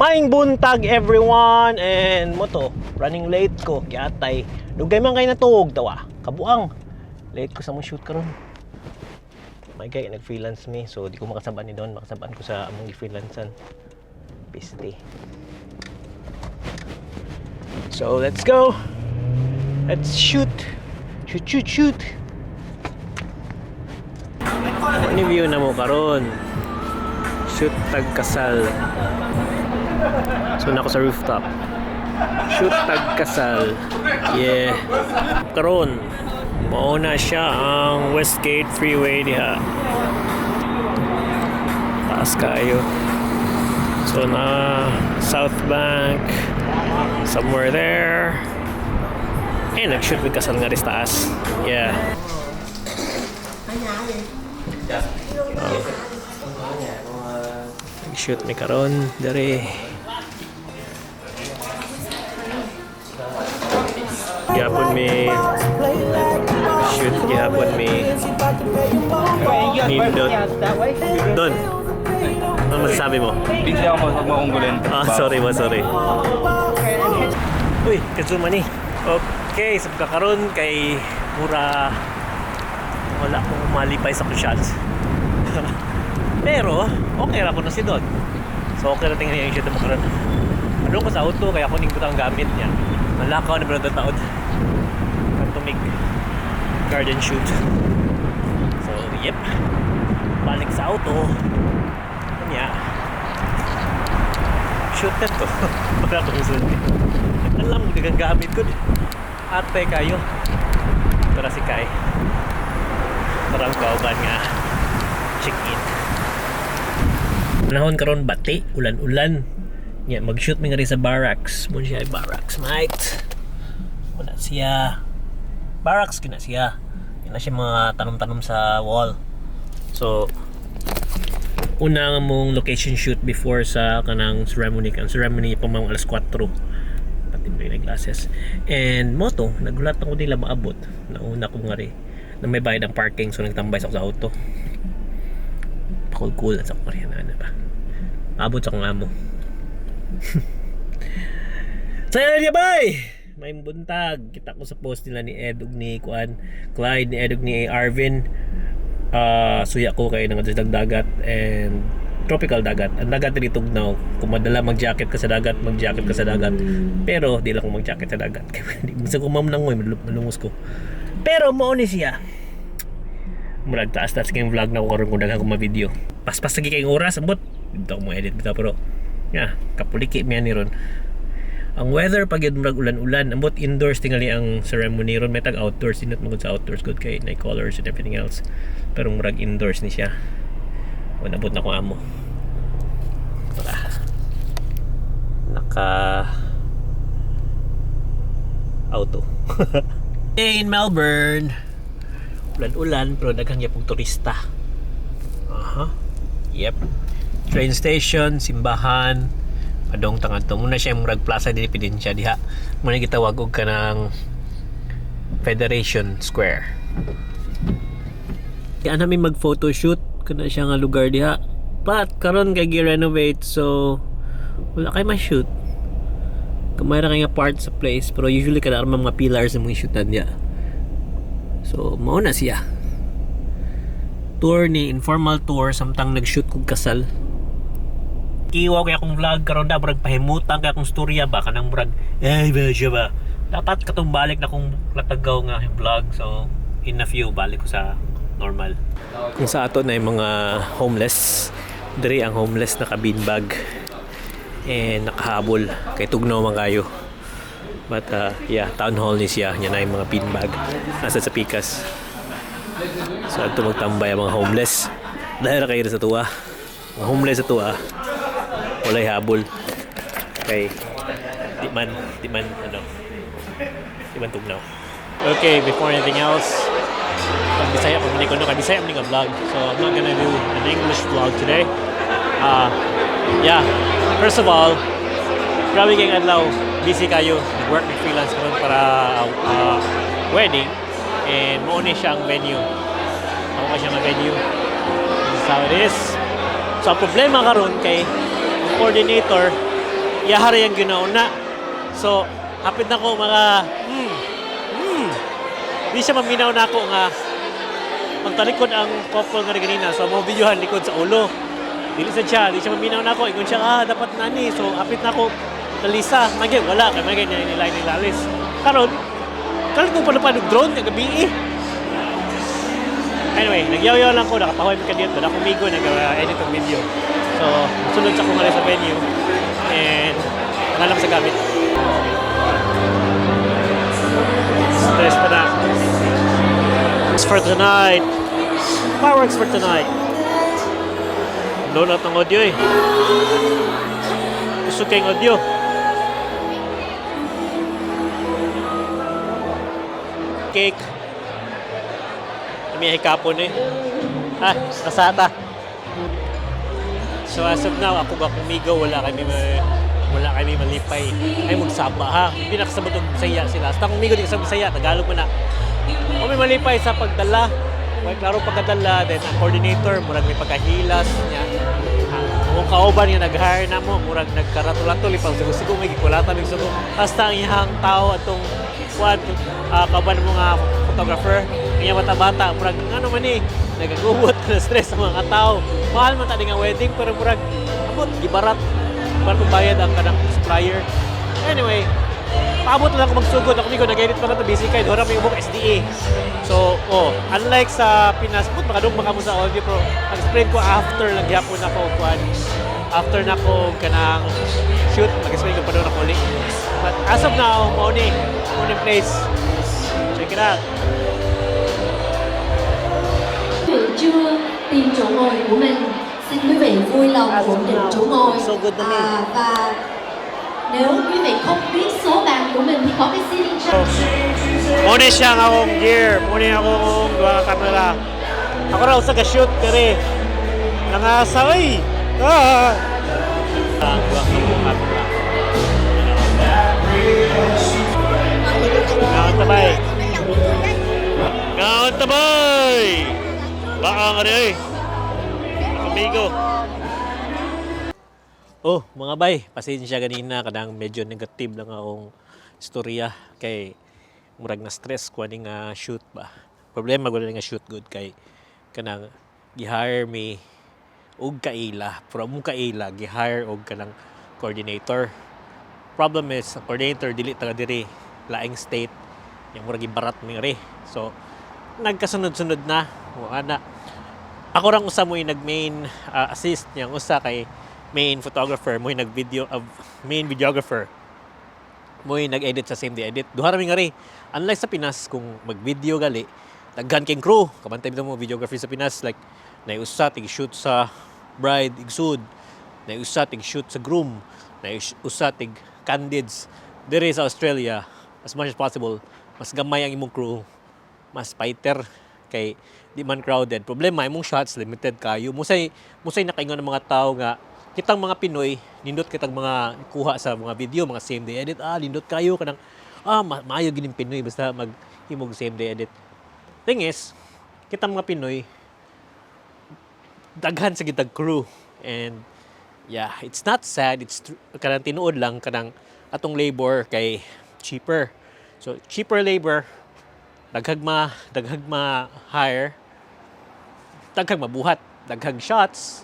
Maing buntag everyone and moto running late ko kiatay dugay man kay natuog tawa kabuang late ko sa mong shoot karon. May kay nag-freelance me so di ko makasabaan ni Don, makasabaan ko sa among gi-freelancean. Piste. So let's go. Let's shoot. Shoot. Ano view na mo karon? Shoot Tagkasal. So na ako sa rooftop. Shoot Tagkasal. Yeah. Karon mauna siya ang Westgate Freeway diha. Taas kayo. So na South Bank somewhere there. And nag-shoot with Kasal nga rin taas. Yeah. Nag-shoot may karon dari. Gihapon may shoot, gihapon may nindot. Don, ano masasabi mo? Bigla ako pag maunggulin. Sorry. Uy, kasuma ni. Okay, sa pagkakaroon kay mura wala akong malipay sa shots. Pero, okay ra ko na si Don. So, okay na tingnan yung shoot mo karon. Ano ko sa auto, kaya kunin ko ang gamit niya. Malakaw na pero taod. Kantumig garden shoot. So, yep. Balik sa auto. Kanya. Shoot na to. Wala ko usun. Alam mo, dagang gamit ko. Ate kayo. Tara si Kai. Parang kauban nga. Check-in. Panahon karon bati, ulan-ulan. Yeah, mag-shoot mi nga rin sa barracks. Muna siya ay barracks, mate. Wala siya. Barracks kina siya. Yan na siya mga tanom-tanom sa wall. So, una nga mong location shoot before sa kanang ceremony. Ang ceremony pa mga alas 4. Pati mo yung glasses. And moto, nagulat ako nila maabot. Nauna ko nga rin na may bayad ang parking. So, nagtambay sa ako sa auto. Cool at sa Korean na ba? Maabot sa kong amo. Saya niya bay! May buntag. Kita ko sa post nila ni Ed ug ni Clyde, ni Ed ug ni Arvin. Suya ko kay nang dagat and tropical dagat. Ang dagat dito tugnaw. Kung madala mag-jacket ka sa dagat, mag-jacket ka sa dagat. Pero di lang ko mag-jacket sa dagat. Di gusto ko mamnangoy, malungos ko. Pero mao ni siya. Murag taas kayong vlog na ko karon kung daghang ko ma-video. Paspas lagi kayong oras, abot. Dito ko mo edit bitaw pero yeah, kapuliki miyan ni ron. Ang weather pag yun murag ulan-ulan, ambot indoors tingali ang ceremony ron, may tag outdoors, dinot magud sa outdoors good kay night colors and everything else. Pero murag indoors ni siya. O nabot na ko amo. Tara. Naka auto. In Melbourne. Ulan-ulan pero daghang yapong turista. Yep. Train station, simbahan, padong tangadto. Muna siya murag Plaza de Independencia diha. Muna gitawag og kanang Federation Square. Kaya namin mag-photoshoot kana siya nga lugar diha. But karon kay gi-renovate so wala kay ma-shoot. Kamay ra kay nga part sa place pero usually kada mga pillars ang mga shootan diha. So mao na siya. Tour ni informal tour samtang nag-shoot kog kasal. Kiwa kaya akong vlog karon da murag pahimutan kaya akong storya ba kanang murag ba siya ba. Dapat katong balik na kong latagaw nga vlog so in a few balik ko sa normal. Kung sa ato na yung mga homeless, diri ang homeless naka-beanbag and nakahabol kay tugnaw man kayo. But yeah, town hall ni siya nya na yung mga beanbag nasa sa Pikas. So ato magtambay ang mga homeless. Dahil kayo sa tuwa. Mga homeless sa tuwa. Walay habol. Okay. Di man tugnaw. Okay, before anything else, Bisaya pag ko no Bisaya man nga vlog. So I'm not gonna do an English vlog today. Yeah. First of all, grabe kayong adlaw, busy kayo, nag-work with freelance karon para wedding and mauni siya ang venue. Ako siya ang venue. This is how it is. So ang problema karon kay ang coordinator yahari ang ginauna. So, hapit na ko mga di siya maminaw na ako nga magtalikod ang couple nga ganina. So, mo videohan likod sa ulo. Dili siya, di siya maminaw na ako. Ingon siya, dapat nani. So, hapit na ako nalisa. Magay, wala. Kaya magay niya nilalis. Karon kung palapad ng drone, yung gabi Anyway, nagyaw-yaw lang ko. Nakapahoy mo ka dito. Nakumigo, nag-edit ang video. So, sunod sa kong sa venue. And, nangalam sa gamit. Stress pa na. For tonight. Fireworks for tonight. Low lang ng audio eh. Gusto kayong audio. Cake. May hikapon eh. Kasata. So as of now, ako ga kumigaw, wala kami malipay. Ay magsaba ha. Pinakasabot og Bisaya sila. Sa kumigaw di sa Bisaya, Tagalog mo na. O may malipay sa pagdala. May klaro pagkadala, then ang coordinator murag may pagkahilas niya. Kung kauban nga nag-hire na mo, murag nagkaratulato lipang sugo-sugo may gikulatan ng sugo. Hasta ang ihang tao atong kauban mo nga photographer, kanya bata-bata, murag ano man eh, nagagubot na stress ang mga tao. Mahal man tadi nga wedding, pero murag abot gibarat para bayad ang kanang supplier. Anyway, paabot lang ako magsugod. Ako migo nag-edit pa na ito, busy kayo. Doon may ubok SDA. So, unlike sa Pinas, makadong maka mo sa audio, pero mag-explain ko after naghihapon ako. After na ko kanang shoot, mag-explain ko pa doon ako ulit. But as of now, morning place. Check it out. chưa tìm chỗ ngồi của mình, xin quý vị vui lòng ổn định chỗ ngồi. Và nếu quý vị không biết số bàn của mình thì có cái seating chart. Muna siya nga akong gear, muna akong dua camera. Ako raw sa ka-shoot kare. Nangasaway. Dua camera. Ngaon tabay. Ngaon tabay. Baka nga rin amigo. Oh, mga bay, pasensya ganina kadang medyo negative lang akong istorya kay murag na stress ko aning shoot ba. Problema ko nga shoot good kay kanang gi-hire me og kaila, from kaila gi-hire og kanang coordinator. Problem is, ang coordinator dili taga diri, laing state, yang murag gibarat mi ri. So nagkasunod-sunod na ana. Ako rang usa mo nag-main assist niyang usa kay main photographer mo main videographer mo nag-edit sa same day edit. Duha ra mi nga ri. Unlike sa Pinas kung mag-video gali, daghan kay crew. Kabantay mo videography sa Pinas like naiusa tig shoot sa bride igsud, naiusa tig shoot sa groom, naiusa tig candids. Diri sa Australia, as much as possible, mas gamay ang imong crew, mas fighter kay di man crowded. Problema imong shots limited kayo. Musay nakaingon ng mga tao nga kitang mga Pinoy nindot kitang mga kuha sa mga video, mga same day edit. Nindot kayo kanang maayo gining Pinoy basta maghimog same day edit. Thing is, kitang mga Pinoy daghan sa gitag crew and yeah, it's not sad, it's kanang tinuod lang kanang atong labor kay cheaper. So cheaper labor, daghag hire, daghag mabuhat, daghag shots,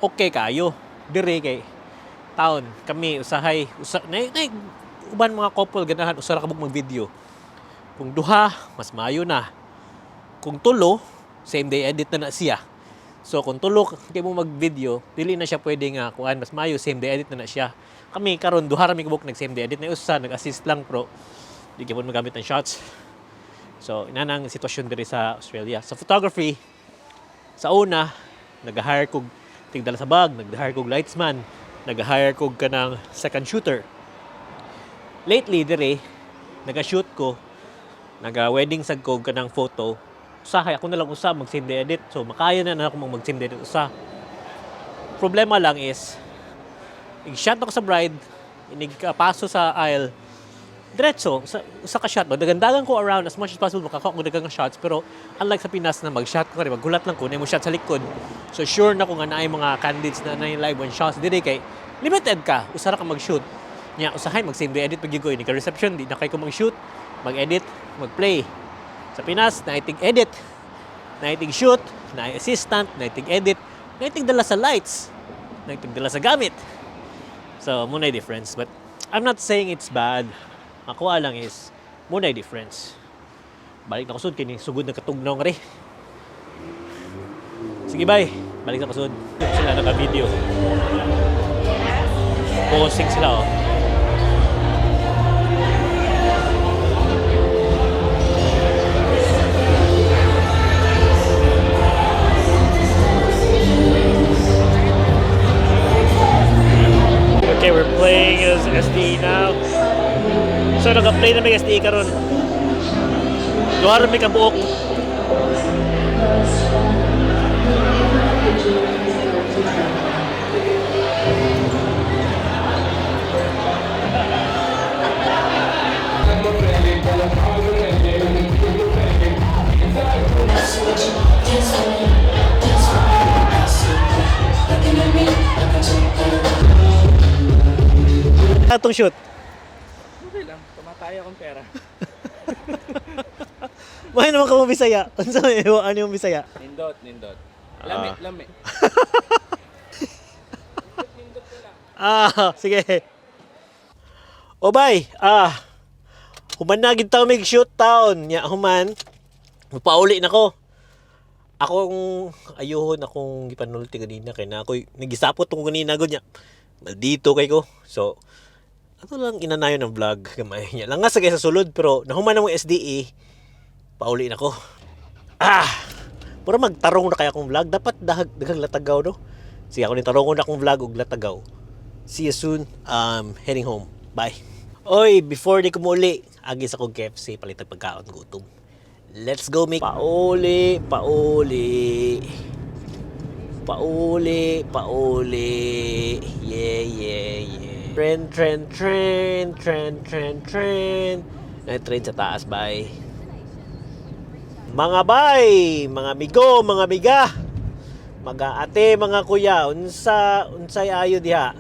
okay kayo. Dire kay taon kami usahay uban mga couple ganahan usa ra ka mag-video. Kung duha, mas maayo na. Kung tulo, same day edit na siya. So kung tulo kay mo mag-video, dili na siya pwede nga kuan mas maayo same day edit na siya. Kami karon duha ra mi kubok nag same day edit na usa nag-assist lang pro di gyud magamit ng shots. So ina nang sitwasyon diri sa Australia. Sa photography, sa una nag-hire kog tigdala sa bag, nag-hire kog lightsman, nag-hire kog kanang second shooter. Lately dire nag-shoot ko, nag-wedding sad kog kanang photo. Usahay ako na lang usa mag same day edit. So makaya na ako mag same day edit usa. Problema lang is i-shot ako sa bride, inigpaso sa aisle. Diretso, sa ka-shot ba, dagandagan ko around as much as possible, makakaw ko dagang shots, pero unlike sa Pinas na mag-shot ko, maggulat lang ko, na mo shot sa likod. So sure na ko nga na ay mga candidates na yung live one shots, dire kay limited ka, usa ra ka mag-shoot. Nya usahay mag-save edit pag gigoy ni ka reception, di na kay ko mag-shoot, mag-edit, mag-play. Sa Pinas, naitig edit, naitig shoot, naay assistant, naitig edit, naitig dala sa lights, naitig dala sa gamit. So, muna difference. But I'm not saying it's bad. Ako lang is, muna difference. Balik na kusod, kini sugod na katugnaw nga rin. Sige, bye. Balik na kusod. Sila naka-video. Posing sila, oh. Okay, we're playing as SDE now. So, naka-play na may SDE karon. Duha ra may kabuok. Atong shoot. Okay lang, tumataya akong pera. Mahal naman ka mo Bisaya. Ano yung Bisaya? Nindot. Lami, lami. Sige. O bay, human na gid taw mig shoot town. Nya human. Pauli na ko. Akong ayuhon akong gipanulti ganina kay na ako'y nagisapot tong ganina gud nya. Maldito kay ko. So, ato lang inanayon ng vlog gamay nya. Langas sa sa sulod pero nahuman na mo SDE. Pauli na ko. Pura magtarong na kaya akong vlog. Dapat daghang latagaw, no? Sige, ako ni tarongon akong vlog og latagaw. See you soon. Heading home. Bye. Oy, before di ko muli, agis ako KFC, palitag pagkaon, gutom. Let's go, make pauli. Yeah. Trend. Na-trend sa taas, bye. Mga bay, mga amigo, mga amiga, mga ate, mga kuya, unsay ayo diha.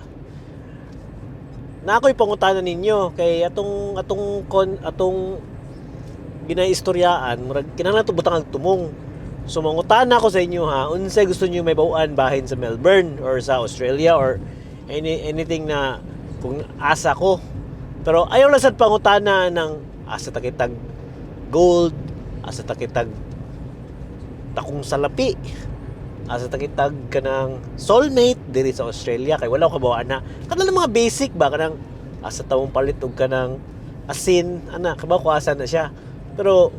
Na ako'y pangutanan ninyo kay atong ginaistoryaan, murag kinahanglan to butang tumong. So mangutana ako sa inyo ha, unsay gusto niyo may bawaan bahin sa Melbourne or sa Australia or anything na kung asa ko. Pero ayaw lang sad pangutana ng asa takitag gold, asa takitag takong salapi, asa takitag kanang soulmate diri sa Australia kay wala ko kabawaan na kanang mga basic ba kanang asa tawong palit og kanang asin ana kabaw ko asa na siya. Pero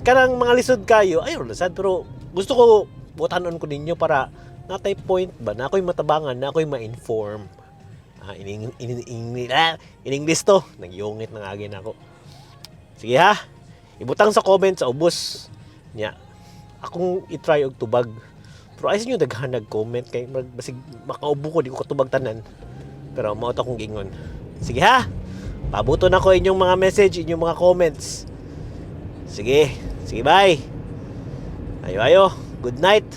kanang mga lisod kayo ayaw lang sad pero gusto ko butanon ko ninyo para natay point ba na ako'y matabangan na ako'y ma-inform. In English to nagyungit ng agin ako. Sige ha, ibutang sa comment sa ubos nya akong i-try og tubag pero ayos nyo daghan nag-comment kay basig makaubo ko di ko katubag tanan pero mao ta kong gingon. Sige ha, pabuto na ko inyong mga message, inyong mga comments. Sige bye. Ayo good night.